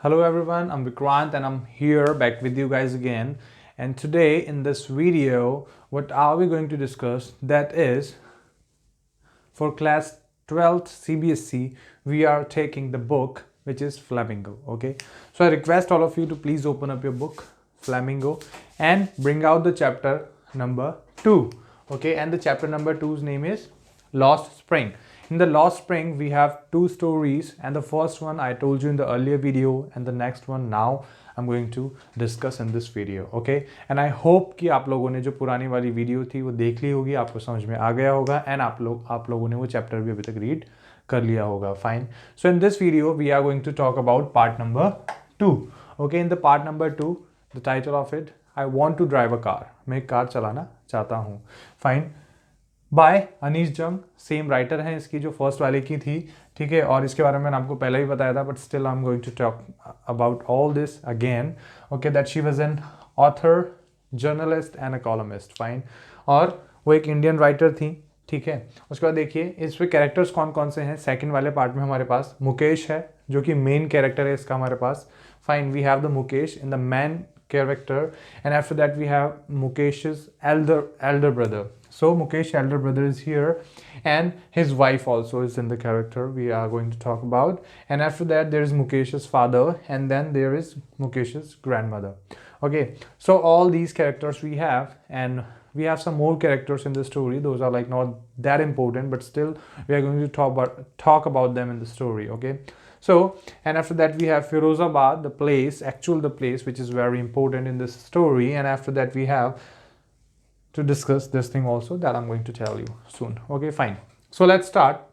Hello everyone, I'm Vikrant and I'm here back with you guys again. And today in this video, what are we going to discuss? That is for class 12th CBSE, we are taking the book which is Flamingo. Okay, so I request all of you to please open up your book Flamingo and bring out the chapter number 2. Okay, and the chapter number 2's name is Lost Spring. In the Lost Spring, we have two stories, and the first one I told you in the earlier video, and the next one now I'm going to discuss in this video. Okay, and I hope कि आप लोगों ने जो पुरानी वाली video थी वो देख ली होगी, आपको समझ में आ गया होगा, एंड आप लोगों ने वो चैप्टर भी अभी तक रीड कर लिया होगा. Fine. So in this video we are going to talk about part number 2. Okay, in the part number 2 the title of it, I want to drive a car. मैं एक कार चलाना चाहता हूँ. फाइन. बाय अनीश जंग, same writer हैं इसकी जो first वाले की थी. ठीक है, और इसके बारे में मैंने आपको पहले ही बताया था, but still I am going to talk about all this again. Okay, that she was an author, journalist and a columnist. Fine. और वो एक इंडियन राइटर थी. ठीक है, उसके बाद देखिए इस पे कैरेक्टर्स कौन कौन से हैं. सेकंड वाले पार्ट में हमारे पास मुकेश है जो कि मेन कैरेक्टर है इसका हमारे पास. Fine. We have the Mukesh in the man character, and after that we have Mukesh's elder brother. So Mukesh's elder brother is here, and his wife also is in the character we are going to talk about. And after that there is Mukesh's father, and then there is Mukesh's grandmother. Okay, so all these characters we have, and we have some more characters in the story. Those are like not that important, but still we are going to talk about them in the story. Okay. So, and after that we have Firozabad, the place, the place which is very important in this story. And after that we have to discuss this thing also that I'm going to tell you soon. Okay, fine. So let's start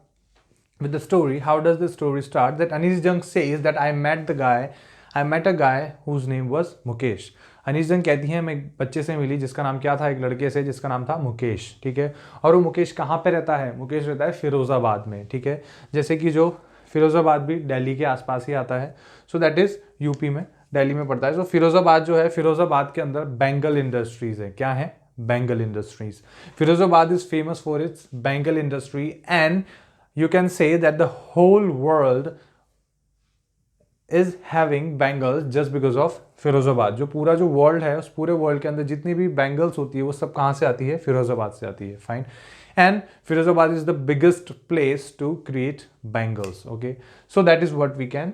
with the story. How does the story start? That Anish Jung says that I met a guy whose name was Mukesh. Anish जंग कहती हैं मैं एक बच्चे से मिली जिसका नाम क्या था, एक लड़के से जिसका नाम था मुकेश. ठीक है, और वो मुकेश कहाँ पे रहता है? मुकेश रहता है फिरोज़ाबाद में. ठीक है, जैसे कि जो फिरोज़ाबाद भी दिल्ली के आसपास ही आता है. सो दैट इज़ यूपी में, दिल्ली में पड़ता है. सो फिरोज़ाबाद जो है, फिरोज़ाबाद के अंदर बेंगल इंडस्ट्रीज़ है. क्या है? Bangle industries. Firozabad is famous for its bangle industry, and you can say that the whole world is having bangles just because of Firozabad. जो पूरा जो वर्ल्ड है, उस पूरे वर्ल्ड के अंदर जितनी भी बैंगल्स होती है वो सब कहाँ से आती है? फिरोज़ाबाद से आती है. Fine. And Firozabad is the biggest place to create bangles. Okay, so that is what we can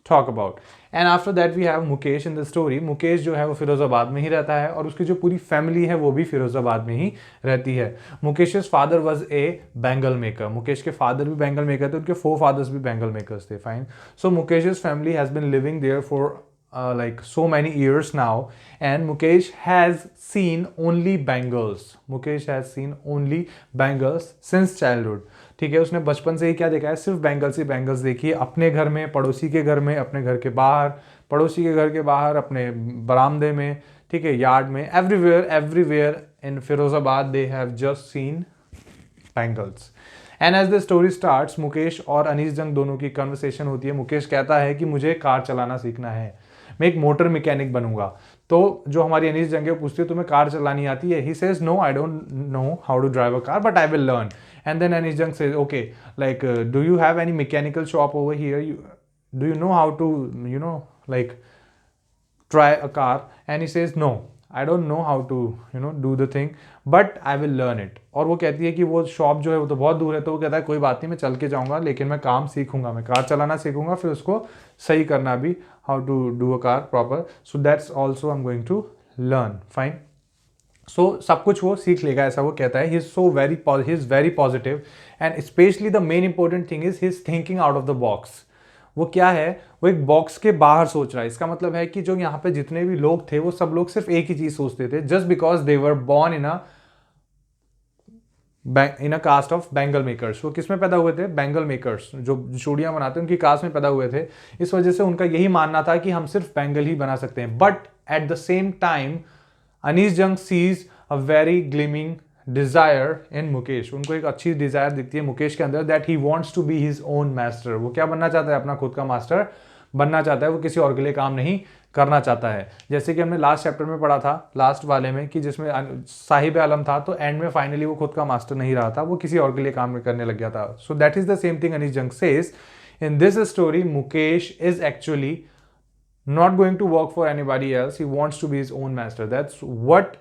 talk about. And after that we have Mukesh in the story. Mukesh जो है वो फिरोज़ाबाद में ही रहता है, और उसकी जो पूरी फैमिली है वो भी फिरोज़ाबाद में ही रहती है. Mukesh's father was a bangle maker. Mukesh के फादर भी बैंगल मेकर थे, उनके 4 फादर्स भी बैंगल मेकर्स थे. Fine. So Mukesh's family has been living there for like so many years now, and Mukesh has seen only bangles. Mukesh has seen only bangles since childhood. ठीक है, उसने बचपन से ही क्या देखा है? सिर्फ बैंगल्स ही बैंगल्स देखी है. अपने घर में, पड़ोसी के घर में, अपने घर के बाहर, पड़ोसी के घर के बाहर, अपने बरामदे में, ठीक है, यार्ड में, everywhere in Firozabad they have just seen bangles. And as the story starts, Mukesh और अनीश जंग दोनों की कन्वर्सेशन होती है. मुकेश कहता है कि मुझे कार चलाना सीखना है, मैं एक मोटर मैकेनिक बनूंगा. तो जो हमारी अनीश जंग है पूछती है तुम्हें कार चलानी आती है? He says no, I don't know how to drive a car, but I will learn. And then Anees Jung says okay, like do you have any mechanical shop over here, do you know how to like try a car? And he says no, I don't know how to do the thing, but I will learn it. और वो कहती है कि वो shop जो है वो तो बहुत दूर है. तो वो कहता है कोई बात नहीं, मैं चल के जाऊंगा, लेकिन मैं काम सीखूंगा, मैं कार चलाना सीखूंगा, फिर उसको सही करना भी, how to do a car proper. So that's also I am going to learn. Fine. So सब कुछ वो सीख लेगा, ऐसा वो कहता है. He is very positive, and specially the main important thing is his thinking out of the box. वो क्या है? वो एक बॉक्स के बाहर सोच रहा है. इसका मतलब है कि जो यहाँ पे जितने भी लोग थे वो सब लोग सिर्फ एक ही चीज सोचते थे, just because they were born in a caste of bangle makers. वो किस में पैदा हुए थे? बैंगल मेकर्स, जो चूड़ियां बनाते हैं उनकी कास्ट में पैदा हुए थे. इस वजह से उनका यही मानना था कि हम सिर्फ बैंगल ही बना सकते हैं. But at the same time Anish Jung sees a very gleaming desire in Mukesh. उनको एक अच्छी डिजायर दिखती है मुकेश के अंदर, that he wants to be his own master. वो क्या बनना चाहता है? अपना खुद का मास्टर बनना चाहता है. वो किसी और के लिए काम नहीं करना चाहता है. जैसे कि हमने लास्ट चैप्टर में पढ़ा था, लास्ट वाले में, कि जिसमें साहिब आलम था, तो एंड में फाइनली वो खुद का मास्टर नहीं रहा था, वो किसी और के लिए काम करने लग गया था. So that is the same thing Anees Jung says in this story. Mukesh is actually not going to work for anybody else. He wants to be his own master. That's what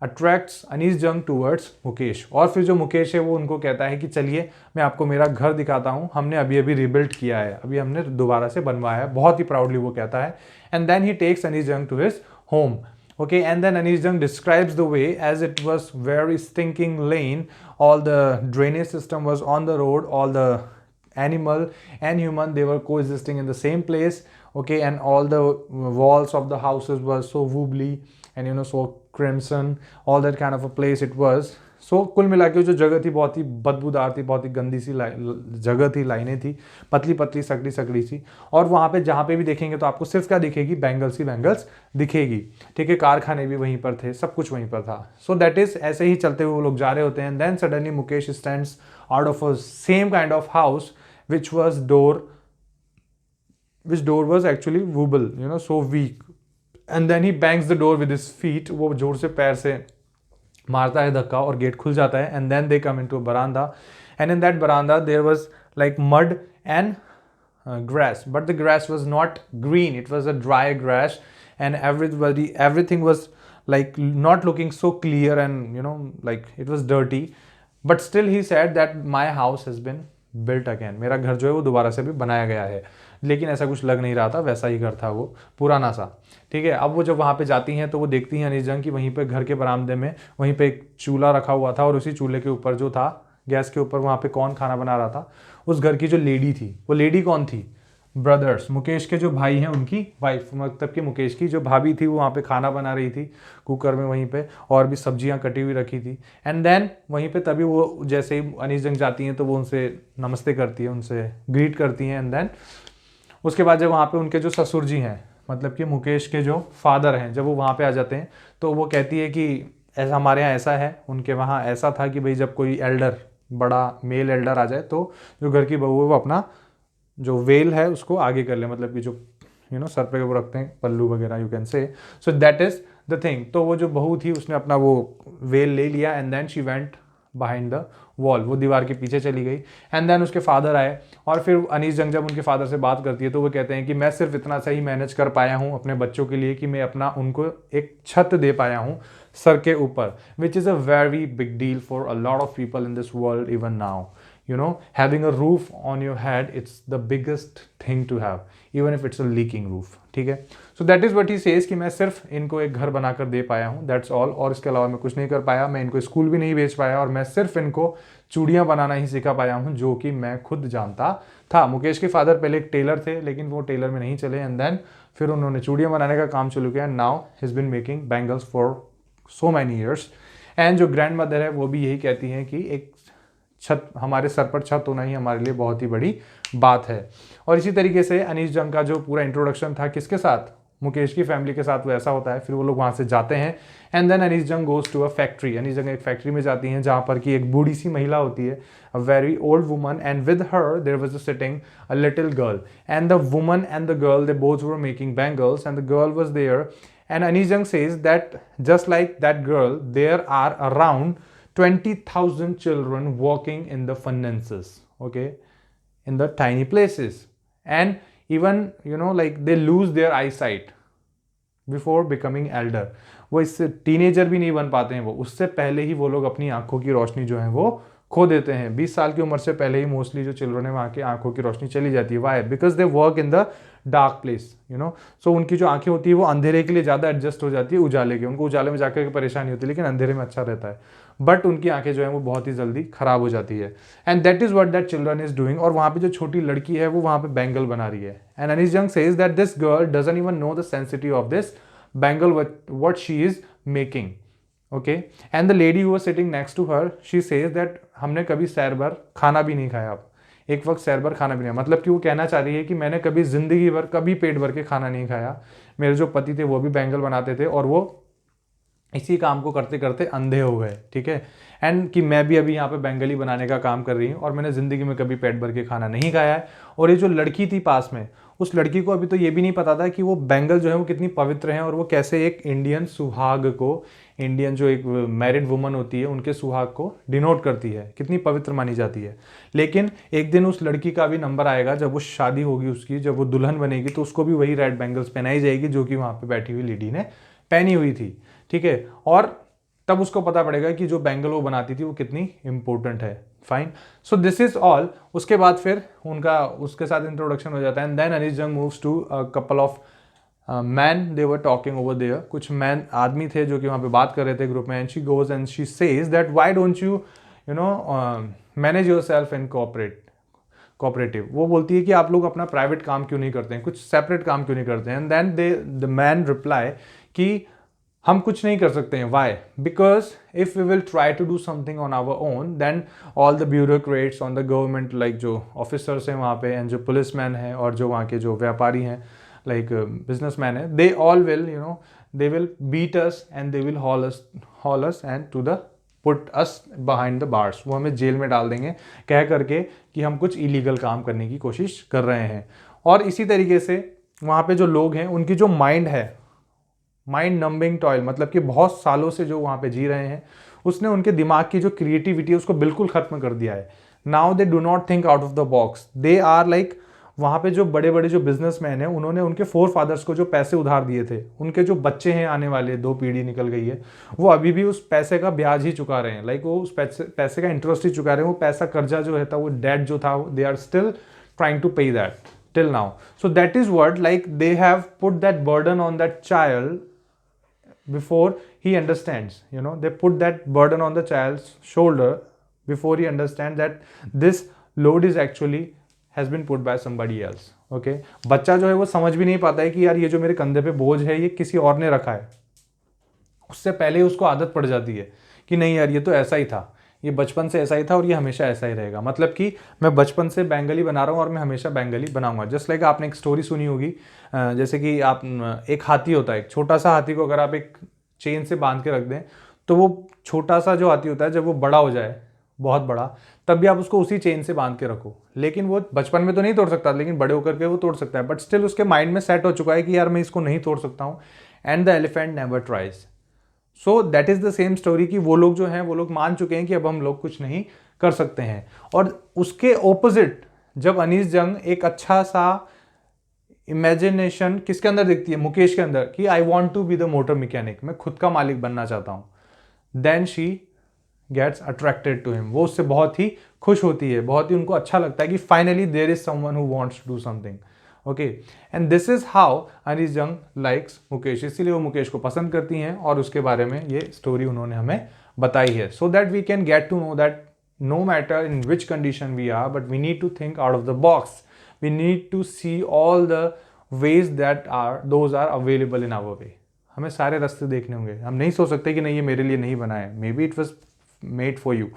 attracts Anis Jung towards Mukesh. और फिर जो मुकेश है वो उनको कहता है कि चलिए मैं आपको मेरा घर दिखाता हूँ, हमने अभी अभी रिबिल्ड किया है, अभी हमने दोबारा से बनवाया है. बहुत ही प्राउडली वो कहता है. And then he takes Anees Jung to his home. Okay, and then Anis Jung describes the way as it was very stinking lane, all the drainage system was on the road, all the animal and human, they were coexisting in the same place. Okay, and all the walls of the houses were so wobbly and so crimson, all that kind of a place it was. सो कुल मिला के जो जगह थी बहुत ही बदबूदार थी, बहुत ही गंदी सी जगह थी, लाइनें थी, पतली पतली सकड़ी सकड़ी सी. और वहाँ पे जहाँ पे भी देखेंगे तो आपको सिर्फ क्या दिखेगी, बैंगल्स ही बैंगल्स दिखेगी. ठीक है, कारखाने भी वहीं पर थे, सब कुछ वहीं पर था. सो दैट इज, ऐसे ही चलते हुए वो लोग जा रहे होते हैं. And then suddenly Mukesh stands out of a same kind of house which door was actually wobble, so weak. And then he bangs the door with his feet. वो जोर से पैर से मारता है धक्का और गेट खुल जाता है. And then they come into बरामदा. एंड इन दैट बरामदा there was like mud and grass, but the grass was not green, it was a dry grass. And everything was like not looking so clear, and like it was dirty. But still he said that my house has been built again. मेरा घर जो है वो दोबारा से भी बनाया गया है. लेकिन ऐसा कुछ लग नहीं रहा था, वैसा ही घर था वो, पुराना सा. ठीक है, अब वो जब वहाँ पे जाती हैं तो वो देखती हैं अनीस जंग की वहीं पे घर के बरामदे में वहीं पे एक चूल्हा रखा हुआ था, और उसी चूल्हे के ऊपर जो था, गैस के ऊपर, वहाँ पे कौन खाना बना रहा था, उस घर की जो लेडी थी. वो लेडी कौन थी? ब्रदर्स, मुकेश के जो भाई हैं उनकी वाइफ, मतलब कि मुकेश की जो भाभी थी वो वहाँ पे खाना बना रही थी कुकर में वहीं पे, और भी सब्जियां कटी हुई रखी थी. एंड देन वहीं पे तभी वो जैसे ही अनीस जंग जाती हैं तो वो उनसे नमस्ते करती है, उनसे ग्रीट करती हैं. एंड देन उसके बाद जब वहाँ पे उनके जो ससुर जी हैं, मतलब कि मुकेश के जो फादर हैं, जब वो वहाँ पे आ जाते हैं तो वो कहती है कि ऐसा हमारे यहाँ ऐसा है, उनके वहाँ ऐसा था कि भाई जब कोई एल्डर, बड़ा मेल एल्डर आ जाए तो जो घर की बहू है वो अपना जो वेल है उसको आगे कर ले, मतलब कि जो सर पे वो रखते हैं पल्लू वगैरह, यू कैन से. सो दैट इज द थिंग. तो वो जो बहू थी उसने अपना वो वेल ले लिया. And then she went behind the wall, वो दीवार के पीछे चली गई. एंड देन उसके फादर आए, और फिर अनीस जंग जब उनके फादर से बात करती है तो वो कहते हैं कि मैं सिर्फ इतना सा ही मैनेज कर पाया हूँ अपने बच्चों के लिए कि मैं अपना उनको एक छत दे पाया हूँ सर के ऊपर, which is a very big deal for a lot of people in this world even now. Having a roof on your head, it's the biggest thing to have, even if it's a leaking roof. ठीक है, so that is what he says कि मैं सिर्फ इनको एक घर बनाकर दे पाया हूँ, that's all. और इसके अलावा मैं कुछ नहीं कर पाया, मैं इनको स्कूल भी नहीं भेज पाया, और मैं सिर्फ इनको चूड़ियाँ बनाना ही सिखा पाया हूँ, जो कि मैं खुद जानता था. मुकेश के फादर पहले एक टेलर थे, लेकिन वो टेलर में नहीं चले. एंड देन फिर उन्होंने चूड़ियाँ बनाने का काम शुरू किया. Now he is been making bangles for so many years. And जो ग्रैंड मदर है वो भी यही कहती हैं कि एक छत, हमारे सर पर छत होना ही हमारे लिए बहुत ही बड़ी बात है. और इसी तरीके से अनीस जंग का जो पूरा इंट्रोडक्शन था किसके साथ, मुकेश की फैमिली के साथ, वो ऐसा होता है. फिर वो लोग वहाँ से जाते हैं. And then Anis Jung goes to a factory. Anis Jung एक फैक्ट्री में जाती हैं जहाँ पर कि एक बूढ़ी सी महिला होती है, a very old woman. And with her there was sitting a little girl. And the woman and the girl, they both were making bangles. And the girl was there. And Anees Jung says that just like that girl there are around 20,000 children working in the furnaces, okay, in the tiny places. And even like they lose their eyesight before becoming elder. वो इससे teenager भी नहीं बन पाते हैं, वो उससे पहले ही वो लोग अपनी आंखों की रोशनी जो है वो खो देते हैं. 20 साल की उम्र से पहले ही मोस्टली जो चिल्ड्रन है वहाँ की आंखों की रोशनी चली जाती है. Why? Because they work in the dark place, so उनकी जो आंखें होती है वो अंधेरे के लिए ज़्यादा एडजस्ट हो जाती है उजाले के. उनको उजाले में जाकर परेशानी होती है, लेकिन अंधेरे में अच्छा रहता है. बट उनकी आंखें जो है वो बहुत ही जल्दी खराब हो जाती है. And that is what that children is doing. और वहाँ पे जो छोटी लड़की है वो वहाँ पे बैंगल बना रही है. And Anees Jung says that this girl doesn't even know the sensitive of this bangle what she is making. Okay, and the lady who was sitting next to her, she says that हमने कभी सैर भर खाना भी नहीं खाया. अब एक वक्त सैर भर खाना भी नहीं, मतलब कि वो कहना चाह रही है कि मैंने कभी जिंदगी भर कभी पेट भर के खाना नहीं खाया. मेरे जो पति थे वो भी बैंगल बनाते थे और वो इसी काम को करते करते अंधे हो गए. ठीक है, एंड कि मैं भी अभी यहाँ पे बैंगल ही बनाने का काम कर रही हूँ और मैंने ज़िंदगी में कभी पेट भर के खाना नहीं खाया है. और ये जो लड़की थी पास में, उस लड़की को अभी तो ये भी नहीं पता था कि वो बैंगल जो है वो कितनी पवित्र हैं और वो कैसे एक इंडियन सुहाग को, इंडियन जो एक मैरिड वुमन होती है उनके सुहाग को डिनोट करती है, कितनी पवित्र मानी जाती है। लेकिन एक दिन उस लड़की का भी नंबर आएगा, जब वो शादी होगी उसकी, जब वो दुल्हन बनेगी, तो उसको भी वही रेड बैंगल्स पहनाई जाएगी जो कि वहाँ पे बैठी हुई लेडी ने पहनी हुई थी, ठीक है। और तब उसको पता पड़ेगा कि जो बैंगल वो बनाती थी वो कितनी इंपॉर्टेंट है। Fine, so this is all. उसके बाद फिर उनका उसके साथ इंट्रोडक्शन हो जाता है and then Anis Jung moves to a couple of man, they were talking over there. कुछ मैन आदमी थे जो कि वहाँ पे बात कर रहे थे ग्रुप में, and she goes and she says that why don't you you know manage your self in cooperative. वो बोलती है कि आप लोग अपना प्राइवेट काम क्यों नहीं करते हैं, कुछ सेपरेट काम क्यों नहीं करते हैं। And then the man reply कि हम कुछ नहीं कर सकते हैं। Why? Because if we will try to do something on our own, then all the bureaucrats on the government, like जो ऑफिसर्स हैं वहाँ पे एंड जो पुलिस मैन हैं और जो वहाँ के जो व्यापारी हैं, लाइक बिजनेस मैन है, they all will they will beat us and they will haul us and to the put us behind the bars. वो हमें जेल में डाल देंगे कह करके कि हम कुछ इलीगल काम करने की कोशिश कर रहे हैं। और इसी तरीके से वहाँ पे जो लोग हैं उनकी जो माइंड है, माइंड नंबिंग टॉयल, मतलब कि बहुत सालों से जो वहाँ पे जी रहे हैं, उसने उनके दिमाग की जो क्रिएटिविटी है उसको बिल्कुल खत्म कर दिया है। Now they do not think out of the box, they are like, वहाँ पे जो बड़े बड़े जो बिजनेसमैन हैं उन्होंने उनके फोर फादर्स को जो पैसे उधार दिए थे, उनके जो बच्चे हैं आने वाले 2 पीढ़ी निकल गई है, वो अभी भी उस पैसे का ब्याज ही चुका रहे हैं, लाइक वो उस पैसे का इंटरेस्ट ही चुका रहे हैं। वो पैसा कर्जा जो है था, वो डेट जो था, they are still trying to pay that till now. So that is what, like, they have put that burden on that child before he understands, they put that burden on the child's shoulder before he understands that this load is actually has been put by somebody else. Okay, बच्चा जो है वो समझ भी नहीं पाता है कि यार ये जो मेरे कंधे पे बोझ है ये किसी और ने रखा है। उससे पहले उसको आदत पड़ जाती है कि नहीं यार ये तो ऐसा ही था, ये बचपन से ऐसा ही था और ये हमेशा ऐसा ही रहेगा। मतलब कि मैं बचपन से बंगाली बना रहा हूँ और मैं हमेशा बंगाली बनाऊंगा। जस्ट लाइक आपने एक स्टोरी सुनी होगी, जैसे कि आप एक हाथी होता है, एक छोटा सा हाथी को अगर आप एक चेन से बांध के रख दें तो वो छोटा सा जो हाथी होता है जब वो बड़ा हो जाए, बहुत बड़ा, तब भी आप उसको उसी चेन से बांध के रखो। लेकिन वो बचपन में तो नहीं तोड़ सकता, लेकिन बड़े होकर के वो तोड़ सकता है। बट स्टिल उसके माइंड में सेट हो चुका है कि यार मैं इसको नहीं तोड़ सकता हूँ। And the elephant never tries. So that is the same story कि वो लोग जो हैं वो लोग मान चुके हैं कि अब हम लोग कुछ नहीं कर सकते हैं। और उसके ओपोजिट जब अनीस जंग एक अच्छा सा इमेजिनेशन किसके अंदर दिखती है, मुकेश के अंदर, कि I want to be the motor mechanic, मैं खुद का मालिक बनना चाहता हूँ, then she gets attracted to him. वो उससे बहुत ही खुश होती है, बहुत ही उनको अच्छा लगता है कि finally there is someone who wants to do something. Okay, and this is how Anis Jung likes Mukesh. इसीलिए वो मुकेश को पसंद करती हैं और उसके बारे में ये स्टोरी उन्होंने हमें बताई है, so that we can get to know that no matter in which condition we are, but we need to think out of the box. We need to see all the ways that those are available in our way. हमें सारे रास्ते देखने होंगे। हम नहीं सोच सकते कि नहीं ये मेरे लिए नहीं बना है, may be it was made for you.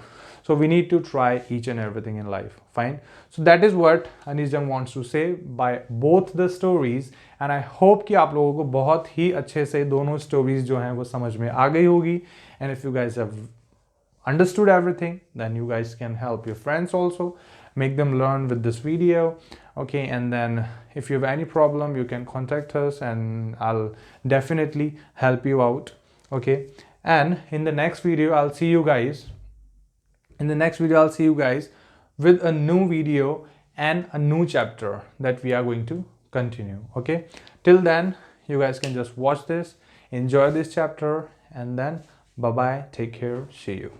So we need to try each and everything in life. Fine. So that is what Anis Jung wants to say by both the stories, and I hope कि आप लोगों को बहुत ही अच्छे से दोनों stories जो हैं वो समझ में आ गई होगी। And if you guys have understood everything, then you guys can help your friends also, make them learn with this video. Okay, and then if you have any problem you can contact us and I'll definitely help you out. Okay, and in the next video I'll see you guys with a new video and a new chapter that we are going to continue. Okay, till then you guys can just watch this, enjoy this chapter, and then bye bye, take care, see you.